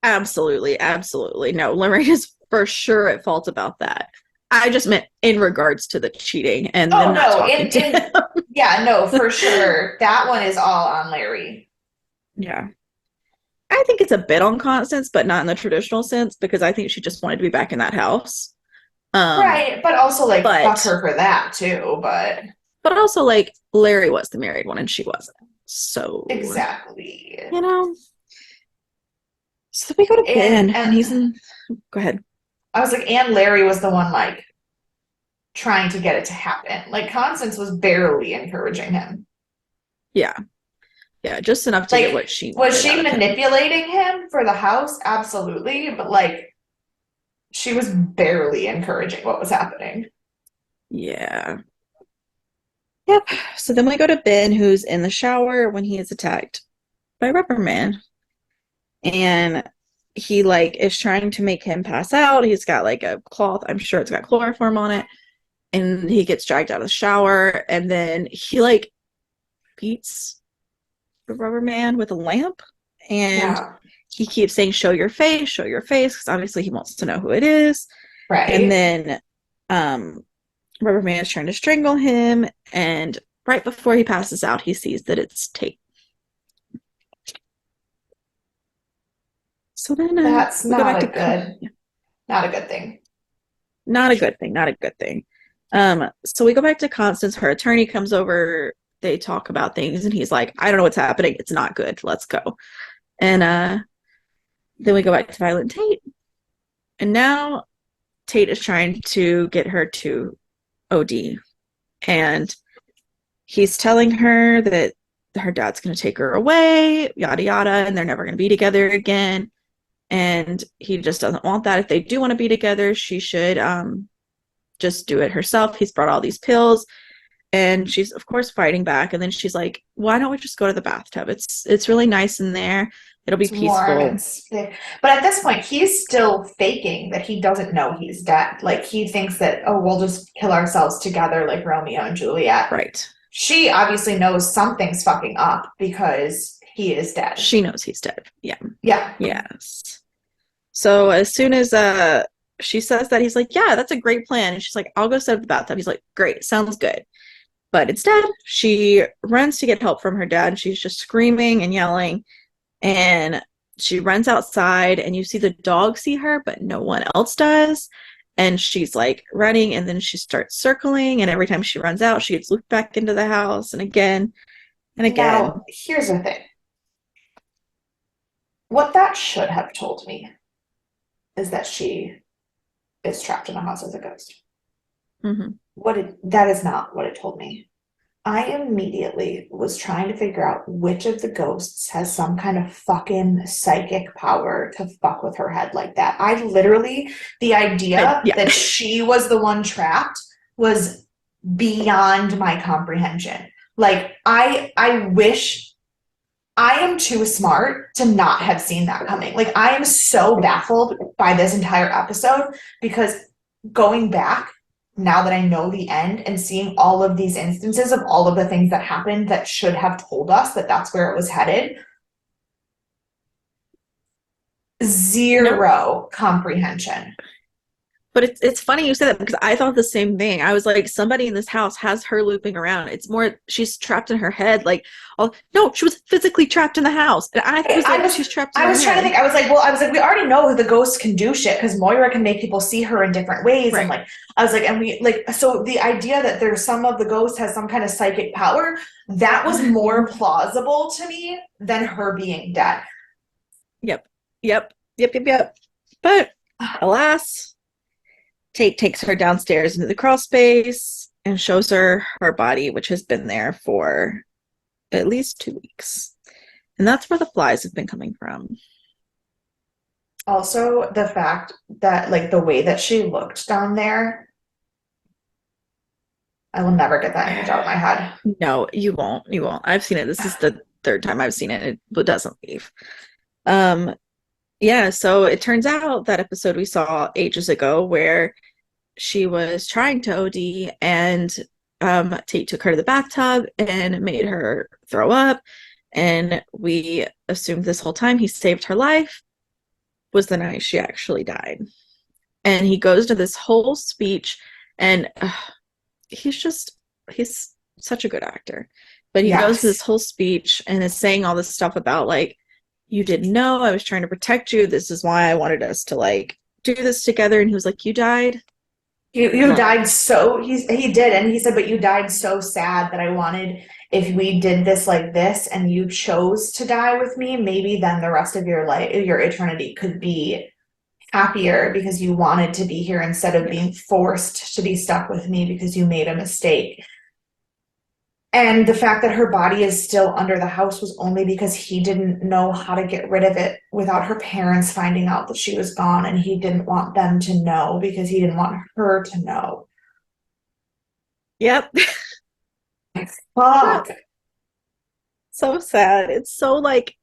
Absolutely, absolutely. No, Lorraine is for sure at fault about that. I just meant in regards to the cheating and Oh them not no, talking in to in him. Yeah, no, for sure. That one is all on Larry. Yeah. I think it's a bit on Constance, but not in the traditional sense because I think she just wanted to be back in that house. Um, Right, but also like fuck but her for that too, but but also like Larry was the married one and she wasn't. So, exactly. you know, so we go to Ben and And he's in go ahead. I was like, and Larry was the one like trying to get it to happen. Like Constance was barely encouraging him. Yeah. Yeah, just enough to get Like, what she was wanted out she of him. manipulating him for the house? Absolutely, but like she was barely encouraging what was happening. Yeah. Yep. So then we go to Ben, who's in the shower when he is attacked by Rubber Man. And he like is trying to make him pass out. He's got like a cloth, I'm sure it's got chloroform on it. And he gets dragged out of the shower. And then he like beats the Rubber Man with a lamp. And Yeah, he keeps saying, show your face, because obviously he wants to know who it is. And right. then Rubber Man is trying to strangle him. And right before he passes out, he sees that it's Tate. So then That's we go not back a to good, not a good thing. not a good thing, not a good thing. So we go back to Constance. Her attorney comes over. They talk about things, and he's like, "I don't know what's happening. It's not good. Let's go." And then we go back to Violent Tate, and now Tate is trying to get her to OD, and he's telling her that her dad's going to take her away, yada yada, and they're never going to be together again. And he just doesn't want that. If they do want to be together, she should just do it herself. He's brought all these pills, and she's of course fighting back. And then she's like, "Why don't we just go to the bathtub? It's really nice in there. It'll be It's warm peaceful." and sick. But at this point, he's still faking that he doesn't know he's dead. Like he thinks that, oh, we'll just kill ourselves together like Romeo and Juliet. Right. She obviously knows something's fucking up because he is dead. She knows he's dead. Yeah. Yeah. Yes. So as soon as she says that, he's like, "Yeah, that's a great plan." And she's like, "I'll go set up the bathtub." He's like, "Great, sounds good." But instead, she runs to get help from her dad. She's just screaming and yelling. And she runs outside, and you see the dog see her, but no one else does. And she's like running, and then she starts circling. And every time she runs out, she gets looped back into the house, and again and Now, again. here's the thing. What that should have told me is that she is trapped in a house as a ghost. Mm-hmm. That is not what it told me. I immediately was trying to figure out which of the ghosts has some kind of fucking psychic power to fuck with her head like that. I literally, the idea Yeah. that she was the one trapped was beyond my comprehension. Like, I wish I am too smart to not have seen that coming. Like, I am so baffled by this entire episode because going back, now that I know the end and seeing all of these instances of all of the things that happened that should have told us that that's where it was headed, No, zero comprehension. but it's funny you said that because I thought the same thing. I was like, somebody in this house has her looping around. It's more she's trapped in her head. Like, oh no, she was physically trapped in the house, and I was I like, was she's trapped in I her was trying to head. think. I was like, we already know the ghosts can do shit because Moira can make people see her in different ways. And Right. like, I was like, and we like, so the idea that there's some of the ghosts has some kind of psychic power, that was more plausible to me than her being dead. Yep. Yep. But alas, Tate takes her downstairs into the crawl space and shows her her body, which has been there for at least 2 weeks. And that's where the flies have been coming from. Also, the fact that like the way that she looked down there, I will never get that image out of my head. No, you won't. You won't. I've seen it. This is the third time I've seen it. It doesn't leave. Um, yeah, so it turns out that episode we saw ages ago where she was trying to OD and Tate took her to the bathtub and made her throw up. And we assumed this whole time he saved her life was the night she actually died. And he goes to this whole speech and he's such a good actor. But he goes to this Yes. whole speech and is saying all this stuff about like, you didn't know I was trying to protect you. This is why I wanted us to like do this together. And he was like, you died You wrong. died so he did, and he said, but you died so sad that I wanted, if we did this like this and you chose to die with me, maybe then the rest of your life, your eternity could be happier because you wanted to be here instead of Yeah. being forced to be stuck with me because you made a mistake. And the fact that her body is still under the house was only because he didn't know how to get rid of it without her parents finding out that she was gone, and he didn't want them to know because he didn't want her to know. Yep. Fuck. So sad. It's so like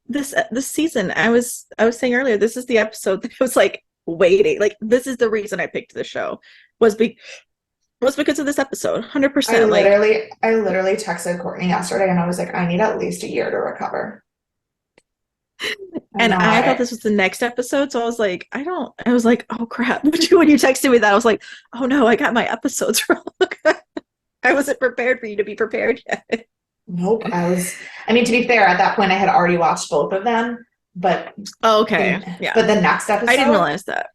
this season. I was saying earlier, this is the episode that I was like waiting. Like this is the reason I picked the show was be was because of this episode. 100%. Like I literally texted Courtney yesterday and I was like, I need at least a year to recover. I'm and I thought not. this was the next episode, so I was like, I was like, oh crap. When you texted me that, I was like, oh no, I got my episodes wrong. I wasn't prepared for you to be prepared yet. Nope. I mean, to be fair, at that point I had already watched both of them, but Oh, okay. Yeah. the next I didn't episode, realize that.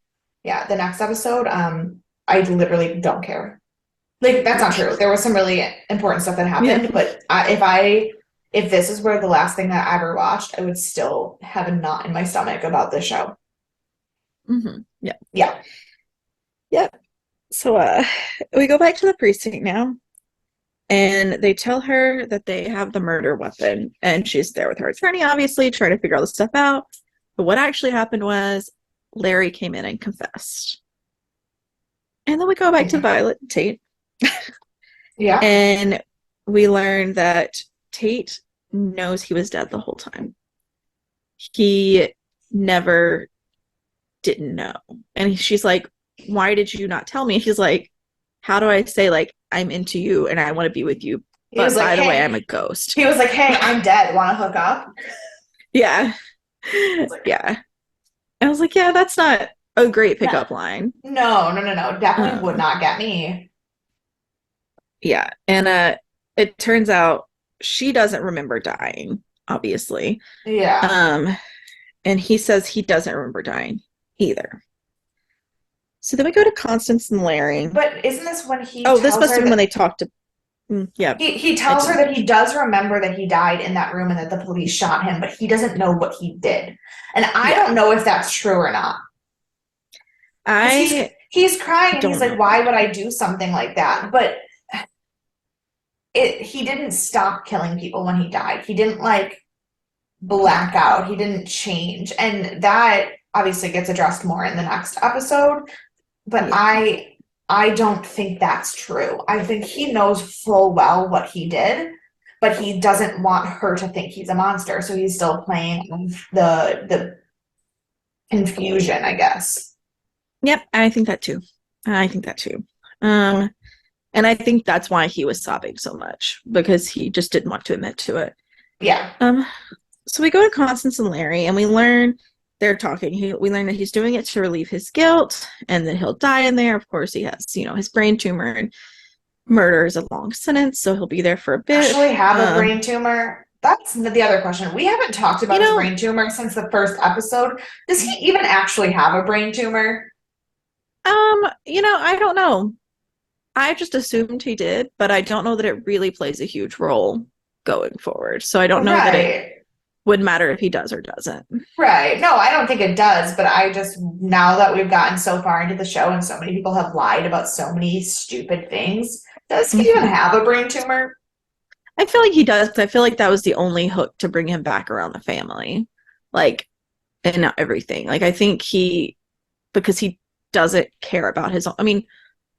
yeah, the next episode, I literally don't care. Like, that's not true. There was some really important stuff that Yeah. happened, but if this is where the last thing that I ever watched, I would still have a knot in my stomach about this show. Yeah. Yeah. Yeah. So we go back to the precinct now, and they tell her that they have the murder weapon, and she's there with her attorney, obviously, trying to figure all this stuff out. But what actually happened was Larry came in and confessed. And then we go back to Violet and Tate, Yeah. and we learn that Tate knows he was dead the whole time. He never didn't know. And she's like, why did you not tell me? He's like, how do I say like I'm into you and I want to be with you, He was but like, by the way, hey, I'm a ghost. he was like, hey, I'm dead. Want to hook up? Yeah. I was like, Yeah. I was like, yeah, that's not a great no, pickup line. no. Definitely would Um, not get me. yeah. And it turns out she doesn't remember dying, obviously. Yeah. Um, and he says he doesn't remember dying either. So then we go to Constance and Larry. But isn't this when he Oh, this tells must her have been when that they talked to. Yeah, he I tells her did. that he does remember that he died in that room and that the police shot him, but he doesn't know what he did. And I Yeah, don't know if that's true or not. Because I he's crying and he's don't like, know. why would I do something like that? But he didn't stop killing people when he died. He didn't like black out. He didn't change. And that obviously gets addressed more in the next episode. But Yeah, I don't think that's true. I think he knows full well what he did, but he doesn't want her to think he's a monster. So he's still playing the confusion, I guess. yep, I think that too. I think that too. Um, and I think that's why he was sobbing so much because he just didn't want to admit to it. Yeah. Um, so we go to Constance and Larry, and we learn they're talking. We learn that he's doing it to relieve his guilt, and that he'll die in there. Of course, he has, his brain tumor, and murder is a long sentence, so he'll be there for a bit. Actually have a brain tumor. That's the other question. We haven't talked You about his know, brain tumor since the first episode. Does he even actually have a brain tumor? I don't know. I just assumed he did, but I don't know that it really plays a huge role going forward. So I don't know that it Right. would matter if he does or doesn't. Right. No, I don't think it does, but I just, now that we've gotten so far into the show and so many people have lied about so many stupid things, does he even have a brain tumor? I feel like he does because I feel like that was the only hook to bring him back around the family, like, and not everything. Like, I think because he doesn't care about his own, I mean,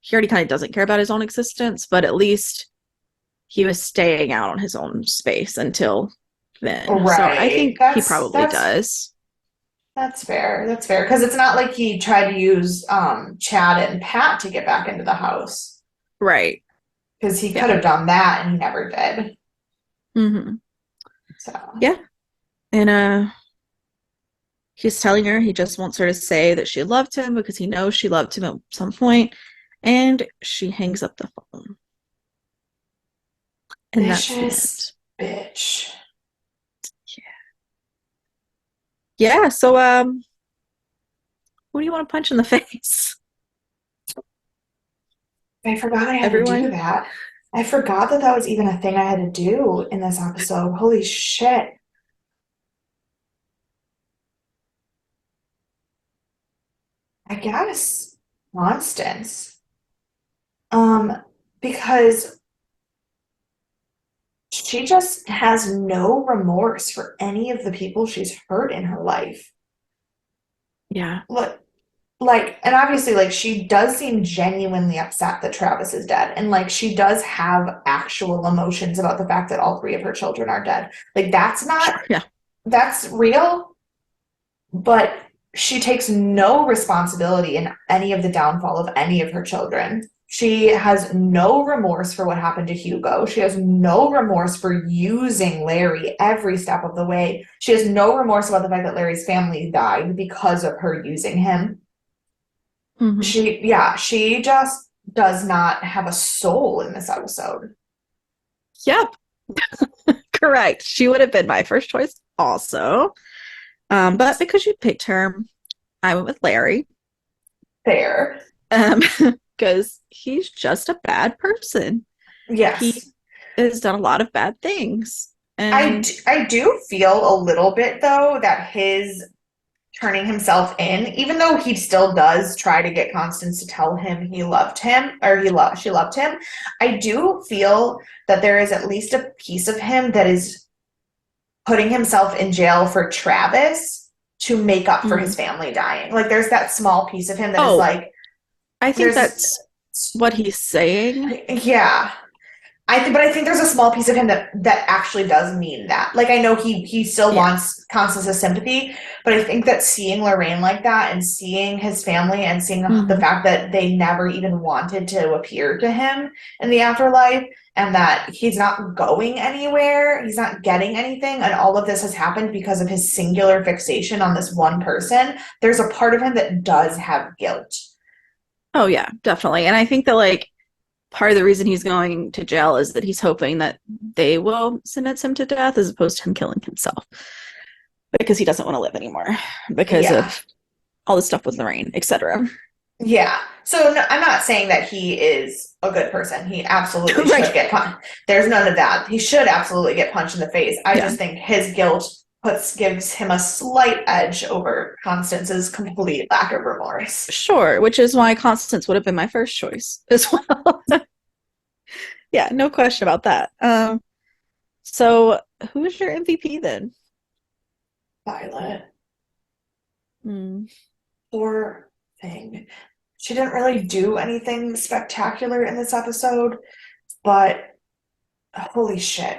he already kind of doesn't care about his own existence, but at least he was staying out on his own space until then. So I Right. think he probably does. That's fair. That's fair. Because it's not like he tried to use Chad and Pat to get back into the house. Right. Because he could Yeah. have done that and he never did. Mm-hmm. So Yeah. And he's telling her he just wants her to say that she loved him because he knows she loved him at some point, and she hangs up the phone. And that's the Vicious end. bitch. Yeah, so who do you want to punch in the face? I forgot I had to do Everyone? that. I forgot that that was even a thing I had to do in this episode. Holy shit. I guess Constance. Um, because she just has no remorse for any of the people she's hurt in her life. Yeah. Like, and obviously, like, she does seem genuinely upset that Travis is dead, and like, she does have actual emotions about the fact that all three of her children are dead. Like, Sure. Yeah. that's real, but she takes no responsibility in any of the downfall of any of her children. She has no remorse for what happened to Hugo. She has no remorse for using Larry every step of the way. She has no remorse about the fact that Larry's family died because of her using him. Hmm. She just does not have a soul in this episode. Yep. Correct. She would have been my first choice also. But because you picked her, I went with Larry. Fair. Um, because he's just a bad person. He Yes. has done a lot of bad things. And I do feel a little bit though that his turning himself in, even though he still does try to get Constance to tell him he loved him or she loved him, I do feel that there is at least a piece of him that is putting himself in jail for Travis to make up for his mm, family dying. Like there's that small piece of him that is oh, like I think there's that's what he's saying. yeah. But I think there's a small piece of him that actually does mean that. Like I know he still Yeah. wants Constance's sympathy, but I think that seeing Lorraine like that and seeing his family and seeing the Hmm. fact that they never even wanted to appear to him in the afterlife and that he's not going anywhere, he's not getting anything, and all of this has happened because of his singular fixation on this one person. There's a part of him that does have guilt. Oh yeah, definitely. And I think that like part of the reason he's going to jail is that he's hoping that they will sentence him to death as opposed to him killing himself because he doesn't want to live anymore because Yeah. of all the stuff with Lorraine, etc. Yeah. So no, I'm not saying that he is a good person. He absolutely should Right. get punched. There's none of that. He should absolutely get punched in the face. I Yeah. just think his guilt gives him a slight edge over Constance's complete lack of remorse. Sure, which is why Constance would have been my first choice as well. Yeah, no question about that. So who is your MVP then? Violet, Hmm. poor thing. She didn't really do anything spectacular in this episode, but holy shit.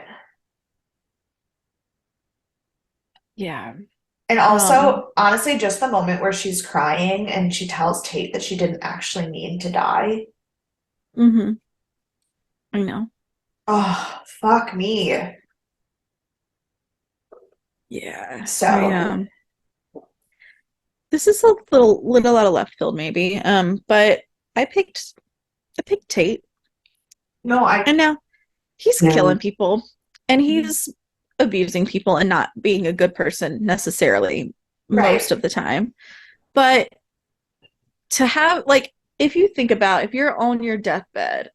Yeah. And Um, also, honestly, just the moment where she's crying and she tells Tate that she didn't actually mean to die. hmm I know. Oh, fuck me. Yeah. I So, This is a little out of left field maybe. But I picked I picked Tate no, and now he's yeah. killing people and he's abusing people and not being a good person necessarily most Right. of the time. But to have like if you think about if you're on your deathbed,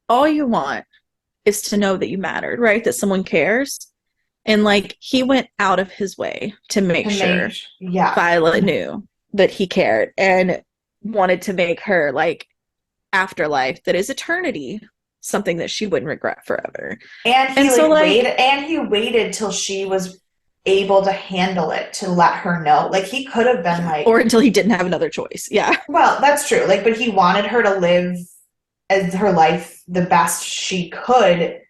all you want is to know that you mattered, right? That someone cares. And like he went out of his way to make To make, sure yeah. Violet knew that he cared and wanted to make her like afterlife that is eternity something that she wouldn't regret forever. And so like And he waited till she was able to handle it to let her know. Like, he could have been yeah, like, or until he didn't have another choice. Yeah. well, that's true. Like, but he wanted her to live as her life the best she could Yep.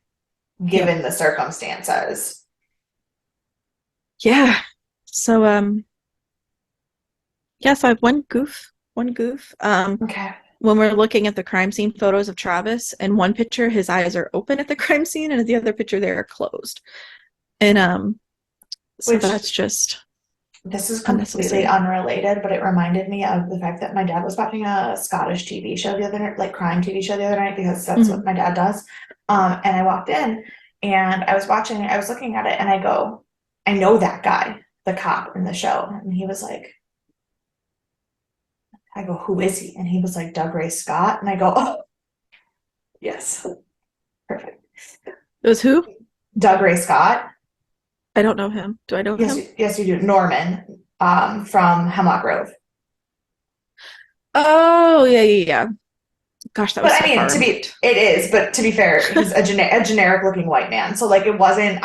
given the circumstances. Yeah. So yeah, so I have one goof. Okay. When we're looking at the crime scene photos of Travis, in one picture his eyes are open at the crime scene, and in the other picture they are closed. And so Which that's just this is completely unnecessary. unrelated, but it reminded me of the fact that my dad was watching a Scottish TV show the other night, like crime TV show the other night, because that's what Mm-hmm. my dad does. And I walked in And I was looking at it and I go, I know that guy, the cop in the show. And he was like, I go, who is he? And he was like, Doug Ray Scott. And I go, oh, yes, perfect. It was who? Doug Ray Scott. I don't know him. Do I know Yes, him? yes, you do. Norman, from Hemlock Grove. Oh, yeah, yeah, yeah. Gosh, that But was I so mean, far removed. it is, but to be fair, he's a generic looking white man. So like it wasn't,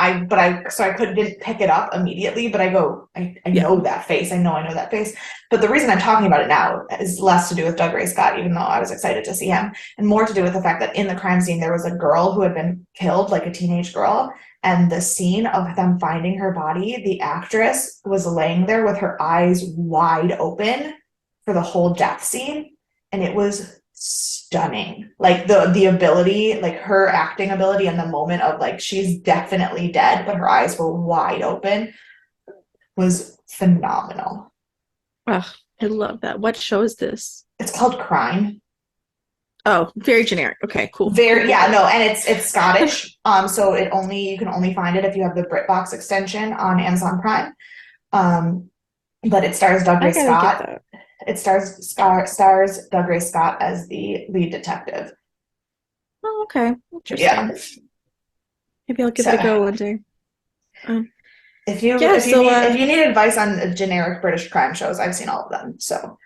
so I didn't pick it up immediately, but I go, I Yeah. know that face. I know that face. But the reason I'm talking about it now is less to do with Doug Ray Scott, even though I was excited to see him, and more to do with the fact that in the crime scene, there was a girl who had been killed, like a teenage girl. And the scene of them finding her body, the actress was laying there with her eyes wide open for the whole death scene. And it was stunning. Like the ability, like her acting ability in the moment of like she's definitely dead, but her eyes were wide open was phenomenal. Ugh, I love that. What show is this? It's called Crime. Oh, very generic. Okay, cool. Very, Cool, yeah, cool. no, and it's Scottish. So you can only find it if you have the BritBox extension on Amazon Prime. But it stars Doug I Ray gotta get Scott. that. It stars Doug Ray Scott as the lead detective. Oh, okay. Yeah. Interesting. Maybe I'll give So it a go one day. Um, yeah, so if you need advice on generic British crime shows, I've seen all of them. So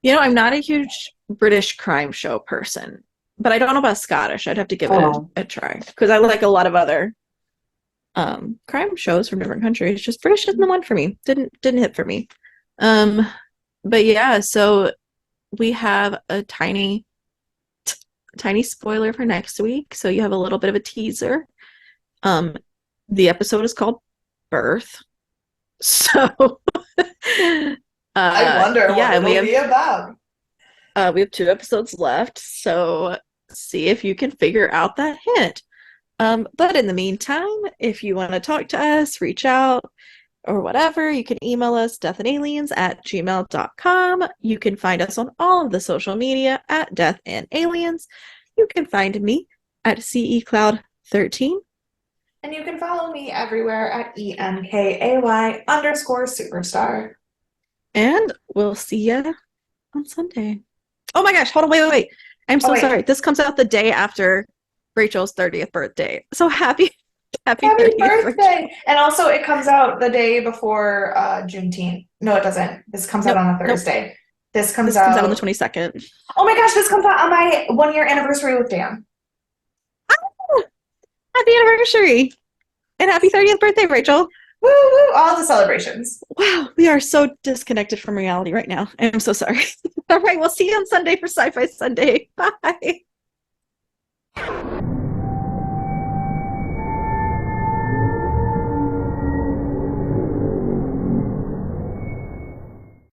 I'm not a huge British crime show person, but I don't know about Scottish. I'd have to give it oh, a try because I like a lot of other crime shows from different countries. Just British isn't the one for me. Didn't hit for me. Um, but yeah, so we have a tiny spoiler for next week. So you have a little bit of a teaser. Um, the episode is called Birth. So I wonder what yeah, and it'll be about. we have 2 episodes left. So see if you can figure out that hint. But in the meantime, if you want to talk to us, reach out or whatever, you can email us deathandaliens@gmail.com. You can find us on all of the social media at Death and Aliens. You can find me at CECloud13. And you can follow me everywhere at ENKAY_superstar. And we'll see you on Sunday. Oh my gosh, hold on, wait. I'm Oh, so sorry. wait. This comes out the day after Rachel's 30th birthday. So happy Happy 30th, Rachel. birthday! And also, it comes out the day before Juneteenth. No, it doesn't. This comes out Nope, on a nope. Thursday. This comes This comes out on the out. 22nd. Oh my gosh, this comes out on my 1 year anniversary with Dan. Oh, happy anniversary. And happy 30th birthday, Rachel. Woo woo! All the celebrations. Wow, we are so disconnected from reality right now. I'm so sorry. All right, we'll see you on Sunday for Sci Fi Sunday. Bye.